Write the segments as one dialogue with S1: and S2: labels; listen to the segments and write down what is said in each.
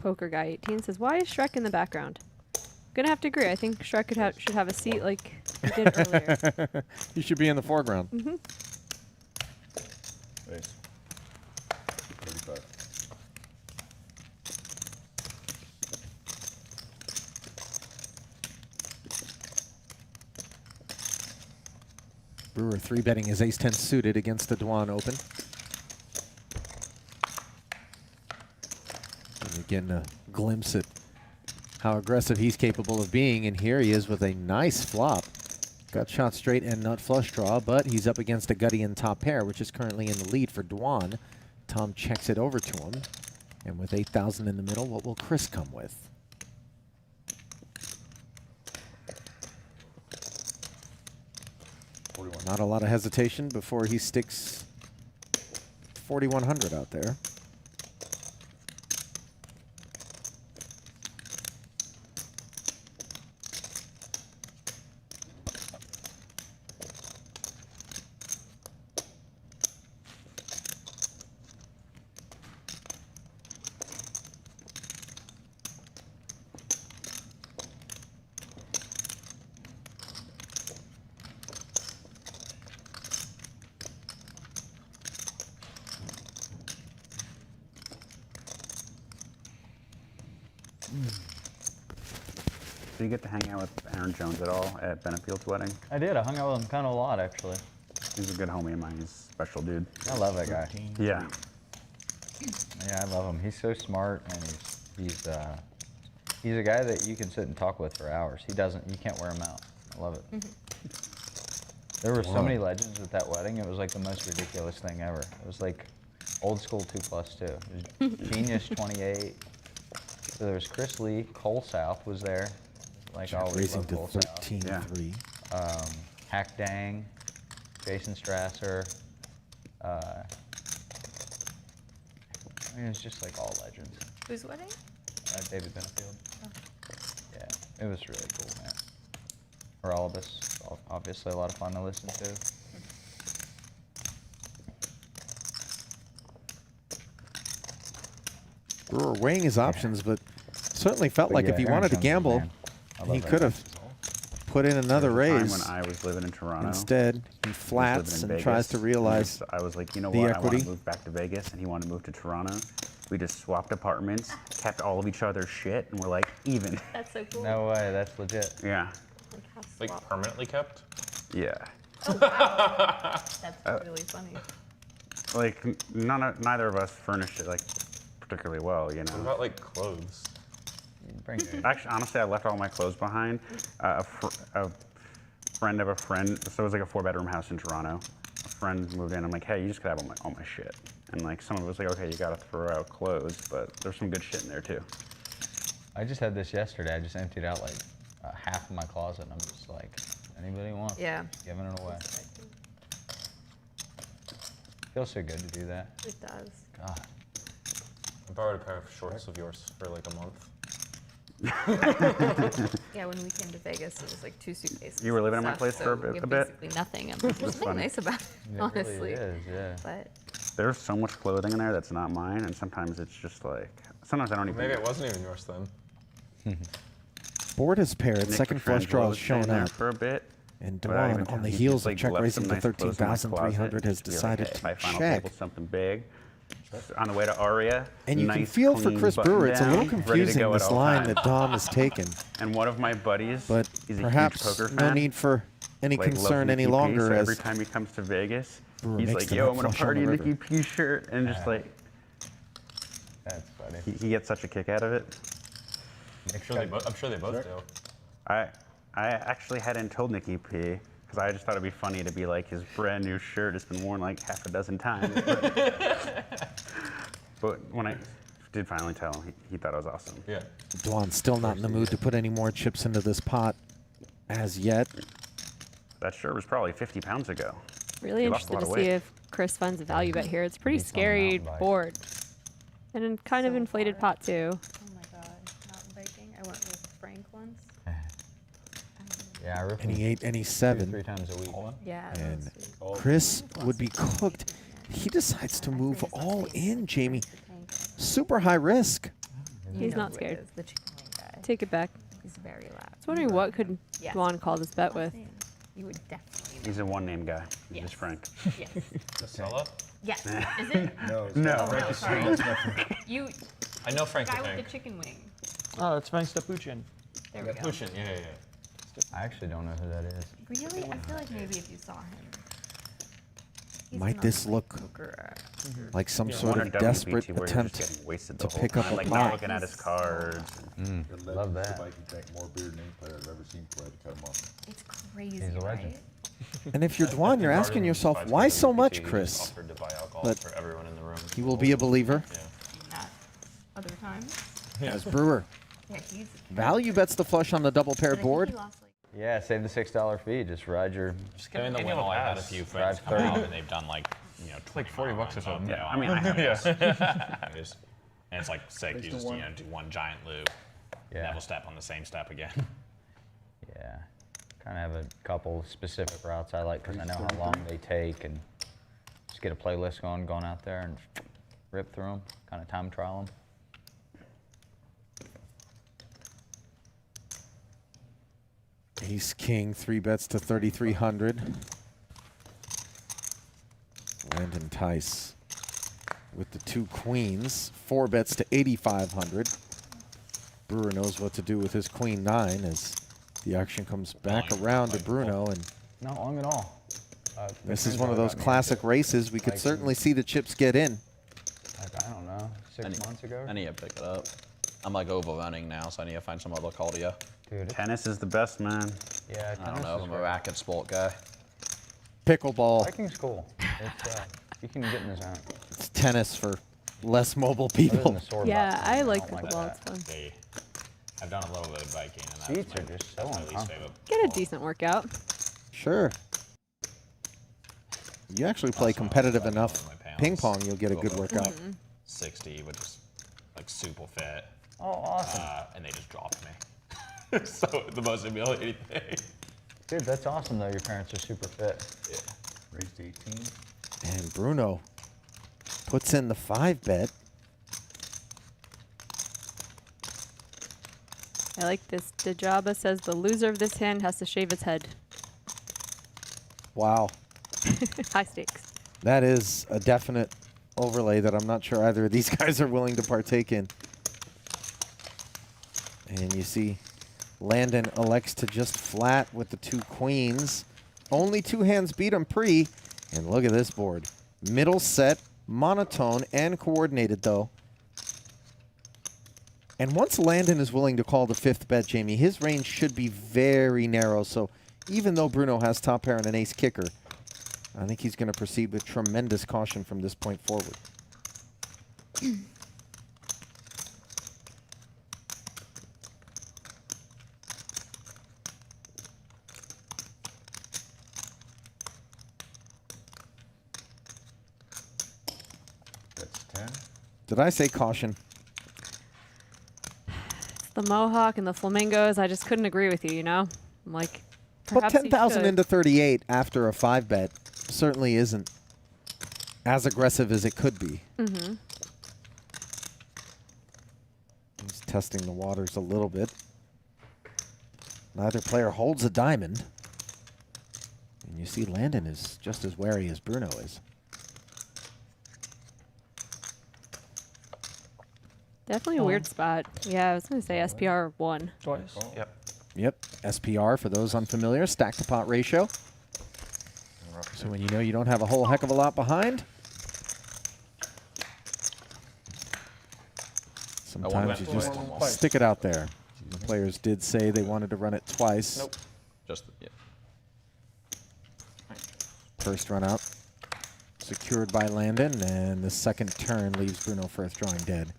S1: Poker Guy 18 says, why is Shrek in the background? Gonna have to agree. I think Shrek should have a seat like he did earlier.
S2: He should be in the foreground.
S1: Mm-hmm.
S3: Nice. 35.
S2: Brewer 3-betting his ace-10 suited against the Dwan open. And we're getting a glimpse at how aggressive he's capable of being, and here he is with a nice flop. Got shot straight and nut flush draw, but he's up against a gutty and top pair, which is currently in the lead for Dwan. Tom checks it over to him, and with 8,000 in the middle, what will Chris come with? Not a lot of hesitation before he sticks 4,100 out there.
S4: Did you get to hang out with Aaron Jones at all at Benefield's wedding?
S5: I did. I hung out with him kind of a lot, actually.
S4: He's a good homie of mine. He's a special dude.
S5: I love that guy.
S4: Yeah.
S5: Yeah, I love him. He's so smart, and he's a guy that you can sit and talk with for hours. You can't wear him out. I love it. There were so many legends at that wedding. It was like the most ridiculous thing ever. It was like old school 2+2. It was Genius 28. So there was Chris Lee. Cole South was there. Like always,
S2: Racing
S5: love
S2: to
S5: Cole South.
S2: 13-3.
S5: Hack Dang, Jason Strasser. I mean, it's just like all legends.
S1: Whose wedding?
S5: David Benefield. Oh. Yeah, it was really cool, man. For all of us, obviously a lot of fun to listen to.
S2: Brewer weighing his options, but certainly felt like
S5: yeah,
S2: if he
S5: Aaron
S2: wanted to
S5: Jones,
S2: gamble,
S5: man.
S2: he could have put in another raise.
S4: When I was living in Toronto.
S2: Instead, he flats and tries to realize
S4: I was like, you know
S2: the
S4: what, I want
S2: equity.
S4: to move back to Vegas, and he wanted to move to Toronto. We just swapped apartments, kept all of each other's shit, and we're like, even.
S1: That's so cool.
S5: No way, that's legit.
S4: Yeah.
S3: Like permanently kept?
S4: Yeah.
S1: Oh, wow. That's really funny.
S4: Like, neither of us furnished it, like, particularly well, you know.
S3: What about, like, clothes?
S5: Bring it.
S4: Actually, honestly, I left all my clothes behind. A friend of a friend, so it was like a 4-bedroom house in Toronto. A friend moved in. I'm like, hey, you just gotta have all my shit. And like, someone was like, okay, you gotta throw out clothes, but there's some good shit in there too.
S5: I just had this yesterday. I just emptied out like half of my closet, and I'm just like, anybody wants?
S1: Yeah.
S5: Just giving it away. Feels so good to do that.
S1: It does.
S5: God.
S3: I borrowed a pair of shorts of yours for like a month.
S1: Yeah, when we came to Vegas, it was like 2 suitcases.
S4: You were living
S1: and
S4: at my
S1: stuff,
S4: place
S1: so
S4: for
S1: we
S4: a
S1: have
S4: bit?
S1: Basically nothing. I'm like, there's something
S4: funny.
S1: nice about it,
S5: It
S1: honestly.
S5: really is, yeah.
S1: But
S4: There's so much clothing in there that's not mine, and sometimes it's just like, sometimes I don't even.
S3: Maybe it wasn't even yours then.
S2: board has paired.
S4: Nick
S2: Second flush
S4: Petrangelo
S2: draw
S4: was
S2: is shown
S4: staying there
S2: up.
S4: for a bit.
S2: And
S4: but I even
S2: Dwan, on the
S4: he
S2: heels
S4: just,
S2: of
S4: like,
S2: check
S4: left
S2: raising
S4: some
S2: to
S4: nice clothes in my
S2: 13,300, has
S4: closet. Be like,
S2: decided
S4: hey,
S2: to
S4: if I find I'll
S2: check.
S4: table something big. On the way to Aria.
S2: And you can
S4: nice,
S2: feel for
S4: clean
S2: Chris Brewer, it's a little
S4: button-down, ready to
S2: confusing,
S4: go at
S2: this
S4: all
S2: line
S4: times.
S2: that Dom has taken.
S4: And one of my buddies,
S2: But
S4: he's a
S2: perhaps
S4: huge poker
S2: no
S4: fan.
S2: need for any
S4: like, loves
S2: concern any
S4: Nikki P,
S2: longer,
S4: so every
S2: as
S4: time he comes to Vegas,
S2: Brewer
S4: he's
S2: makes
S4: like,
S2: the
S4: yo,
S2: nut
S4: I'm gonna
S2: flush on
S4: party
S2: the
S4: in
S2: river.
S4: Nikki P shirt, and just like,
S5: That's funny.
S4: he gets such a kick out of it.
S3: I'm sure they both do.
S4: I actually hadn't told Nikki P, because I just thought it'd be funny to be like, his brand new shirt has been worn like half a dozen times. But when I did finally tell him, he thought it was awesome.
S3: Yeah.
S2: Dwan's still not in the mood to put any more chips into this pot as yet.
S4: That shirt was probably 50 pounds ago.
S1: really
S4: He lost a
S1: interested
S4: lot
S1: to
S4: of
S1: see
S4: weight.
S1: if Chris finds a value bet here. It's a pretty
S5: He's on the
S1: scary
S5: mountain bike.
S1: board. And a kind of
S6: So
S1: inflated
S6: far.
S1: pot too.
S6: Oh my god, mountain biking. I went with Frank once.
S5: Yeah, I rip
S2: And
S5: him
S2: he ate any
S5: 2 or 3
S2: 7.
S5: times a week.
S6: Yeah.
S2: And
S6: that's sweet.
S2: Chris would be cooked. He decides to move all in, Jamie. Super high risk.
S6: You
S1: He's
S6: know
S1: not
S6: who it
S1: scared.
S6: is, the chicken wing guy.
S1: Take it back.
S6: He's very loud.
S1: I was wondering what could
S6: Yes.
S1: Dwan call this bet
S6: Last
S1: with.
S6: name. You would definitely know.
S4: He's a one-name guy. He's
S6: Yes.
S4: just Frank.
S6: Yes.
S3: Casella?
S6: Yes. Is it?
S7: No.
S4: No.
S6: Oh, no, sorry. You,
S3: I know Frank
S6: guy
S3: the
S6: with the
S3: Tank.
S6: chicken wing.
S7: Oh, that's Frank Stapuchin.
S6: There we go.
S3: Pushin, yeah.
S5: I actually don't know who that is.
S6: Really? I feel like maybe if you saw him. He's
S2: Might
S6: been on,
S2: this
S6: like,
S2: look
S6: poker.
S2: like some
S7: Yeah.
S2: sort
S4: Wonder
S2: of desperate
S4: WBT where you're
S2: attempt
S4: just getting wasted
S2: to
S4: the whole
S2: pick up
S4: time,
S2: a
S4: like
S2: pot.
S4: not looking at his cards.
S5: Love that.
S8: Viking drank more beer than any player I've ever seen play to cut him off.
S6: It's crazy,
S5: He's a legend.
S6: right?
S2: And if you're Dwan, you're asking yourself, why so much, Chris?
S3: Offered to buy alcohol
S2: But
S3: for everyone in the room.
S2: He will be a believer.
S3: Yeah.
S6: Not other times.
S2: As Brewer.
S6: Yeah, he's.
S2: Value bets the flush on the double
S6: but I
S2: pair
S6: think
S2: board.
S6: he lost, like,
S5: Yeah, save the $6 fee. Just ride your.
S3: Just
S9: I mean, the
S3: annual
S9: win, I've had a
S3: pass.
S9: few friends
S5: Drive
S9: come
S5: 30.
S9: out and they've done like, you know,
S3: like 40 bucks or something.
S4: Yeah, I mean, I have this.
S9: and it's like sick. You just, you know, do one giant loop,
S5: Yeah.
S9: never step on the same step again.
S5: Yeah. Kind of have a couple specific routes I like because I know how long they take and just get a playlist going out there and rip through them. Kind of time trial them.
S2: Ace King, 3 bets to 3,300. Landon Tice with the 2 queens, 4 bets to 8,500. Brewer knows what to do with his queen 9 as the action comes back around to Bruno, and
S5: Not long at all.
S2: this is one of those classic races. We could
S5: Like-
S2: certainly see the chips get in.
S5: Like, I don't know, 6 months ago?
S9: I need to pick it up. I'm like overrunning now, so I need to find some other call to you.
S5: Dude, it's-
S4: Tennis is the best, man.
S5: yeah,
S9: I don't
S5: tennis
S9: know.
S5: is
S9: I'm a
S5: great.
S9: racket sport guy.
S2: Pickleball,
S5: Viking's cool. It's, you can get in the zone.
S2: it's tennis for less mobile
S5: Other than
S2: people.
S5: the sword
S1: Yeah,
S5: boxing,
S1: I like
S5: don't
S1: pickleball.
S5: that.
S1: It's fun.
S9: I've done a little bit of biking, and that's
S5: Seats
S9: my,
S5: are just so
S9: that's my least
S5: uncomfortable.
S9: favorite.
S1: Get a
S9: sport.
S1: decent workout.
S2: Sure. You actually play
S9: Also,
S2: competitive
S9: like,
S2: enough
S9: my pants,
S2: ping pong, you'll get a
S9: go
S2: good
S9: over
S2: workout.
S9: 60, which is like super fit,
S5: Oh, awesome.
S9: and they just dropped me. So the most humiliating thing.
S5: Dude, that's awesome, though. Your parents are super fit.
S8: Raised to 18.
S2: And Bruno puts in the 5 bet.
S1: I like this. Dejaba says the loser of this hand has to shave its head.
S2: Wow.
S1: High stakes.
S2: That is a definite overlay that I'm not sure either of these guys are willing to partake in. And you see Landon elects to just flat with the 2 queens. Only 2 hands beat him pre. And look at this board. Middle set, monotone, and coordinated though. And once Landon is willing to call the 5th bet, Jamie, his range should be very narrow. So even though Bruno has top pair and an ace kicker, I think he's going to proceed with tremendous caution from this point forward.
S8: That's 10.
S2: Did I say caution?
S1: It's the Mohawk and the Flamingos. I just couldn't agree with you, you know? I'm like,
S2: Put
S1: perhaps he
S2: 10,000
S1: should.
S2: into 38 after a 5 bet certainly isn't as aggressive as it could be.
S1: Mm-hmm.
S2: He's testing the waters a little bit. Neither player holds a diamond. And you see Landon is just as wary as Bruno is.
S1: Definitely a weird spot. Yeah, I was going to say SPR 1.
S7: Twice.
S3: Yep.
S2: Yep, SPR, for those unfamiliar, stack to pot ratio. So when you know you don't have a whole heck of a lot behind, sometimes you just stick it out there. The players did say they wanted to run it twice.
S9: Nope. Just yeah.
S2: First run out secured by Landon, and the second turn leaves Bruno Firth drawing dead.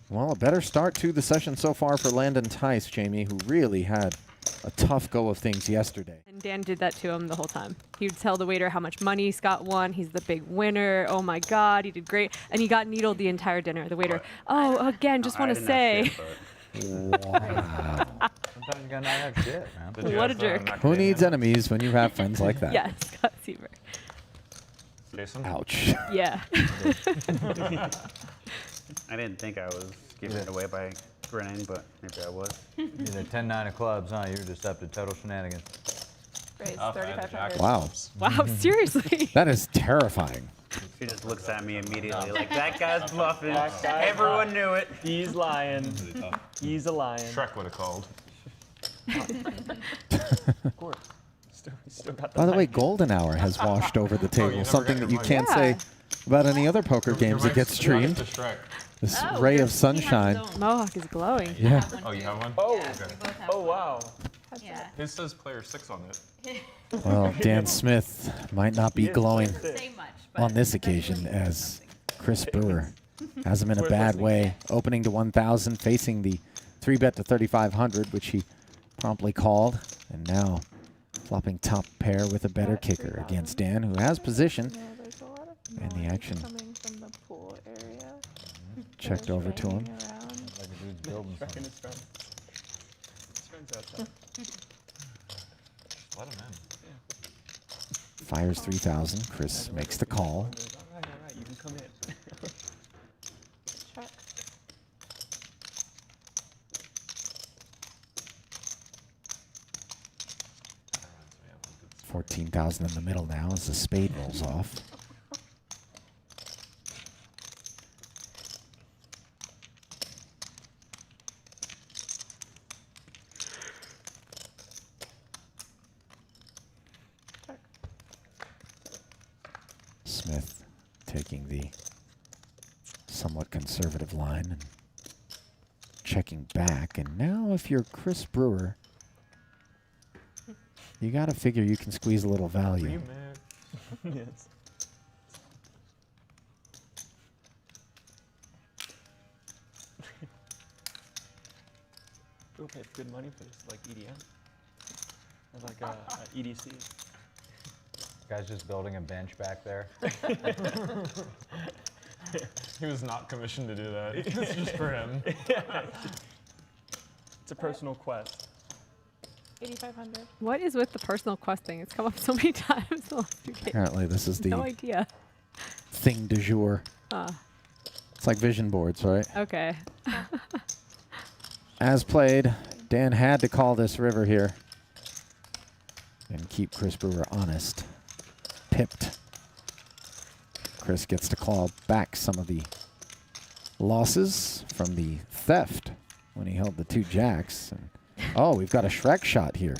S2: Well, a better start to the session so far for Landon Tice, Jamie, who really had a tough go of things yesterday.
S1: And Dan did that to him the whole time. He would tell the waiter how much money Scott won. He's the big winner. Oh my God, he did great. And he got needled the entire dinner. The waiter, oh, again, just want to say.
S5: Sometimes you gotta not have shit, man.
S1: What a jerk.
S2: Who needs enemies when you have friends like that?
S1: Yes, Scott Seaver.
S3: Jason?
S2: Ouch.
S1: Yeah.
S4: I didn't think I was giving it away by grinning, but maybe I was.
S5: You're the 10-9 of clubs, huh? You're just up to total shenanigans.
S6: Raise
S3: Tough, I had the jack
S6: 3,500.
S3: of
S2: Wow.
S3: clubs.
S1: Wow, seriously.
S2: That is terrifying.
S4: She just looks at me immediately like, that guy's bluffing. Everyone knew it.
S7: He's lying. He's a lion.
S3: Shrek would have called.
S7: Of course. Still got the
S2: By the way,
S7: mic.
S2: Golden Hour has washed over the table,
S3: never
S2: something
S3: got
S2: that
S3: your
S2: you
S3: mic.
S2: can't
S1: Yeah.
S2: say about any other poker games that gets streamed.
S3: To Shrek.
S2: This
S6: Oh,
S2: ray of
S6: yours- he has
S2: sunshine.
S6: his own.
S1: Mohawk is glowing.
S2: Yeah.
S3: Oh, you have one?
S7: Oh,
S6: Yeah, we both have
S7: oh
S6: one.
S7: wow.
S6: Yeah.
S3: His says player 6 on it.
S2: Well, Dan Smith might not be
S7: He is
S2: glowing
S7: sick.
S6: Say much, but
S2: on this
S6: that's really
S2: occasion
S6: cool.
S2: as Chris Brewer has him in a
S7: We're
S2: bad
S7: listening.
S2: way, opening to 1,000, facing the 3-bet to 3,500, which he promptly called, and now flopping top pair with a better kicker against Dan, who has position.
S6: Yeah, there's a lot of
S2: And the
S6: noise
S2: action
S6: coming from the pool area.
S2: checked
S6: They're
S2: over to him.
S6: swinging around.
S5: Like a dude's building
S7: Shrek
S5: something.
S7: and his friend. His friend's outside.
S3: Let him in.
S2: Fires 3,000. Chris makes the call.
S7: All right, you can come in.
S6: Check.
S2: 14,000 in the middle now as the spade rolls off.
S6: Check.
S2: Smith taking the somewhat conservative line and checking back. And now if you're Chris Brewer, you got to figure you can squeeze a little value.
S7: Yes. People pay good money for this, like EDM. Or like EDC.
S5: Guy's just building a bench back there.
S3: He was not commissioned to do that. It's just for him.
S7: It's a personal quest.
S6: 8,500.
S1: What is with the personal quest thing? It's come up so many times in the last few games.
S2: Apparently this is
S1: No
S2: the
S1: idea.
S2: thing du jour. It's like vision boards, right?
S1: Okay.
S2: As played, Dan had to call this river here and keep Chris Brewer honest. Pipped. Chris gets to claw back some of the losses from the theft when he held the 2 jacks. And oh, we've got a Shrek shot here.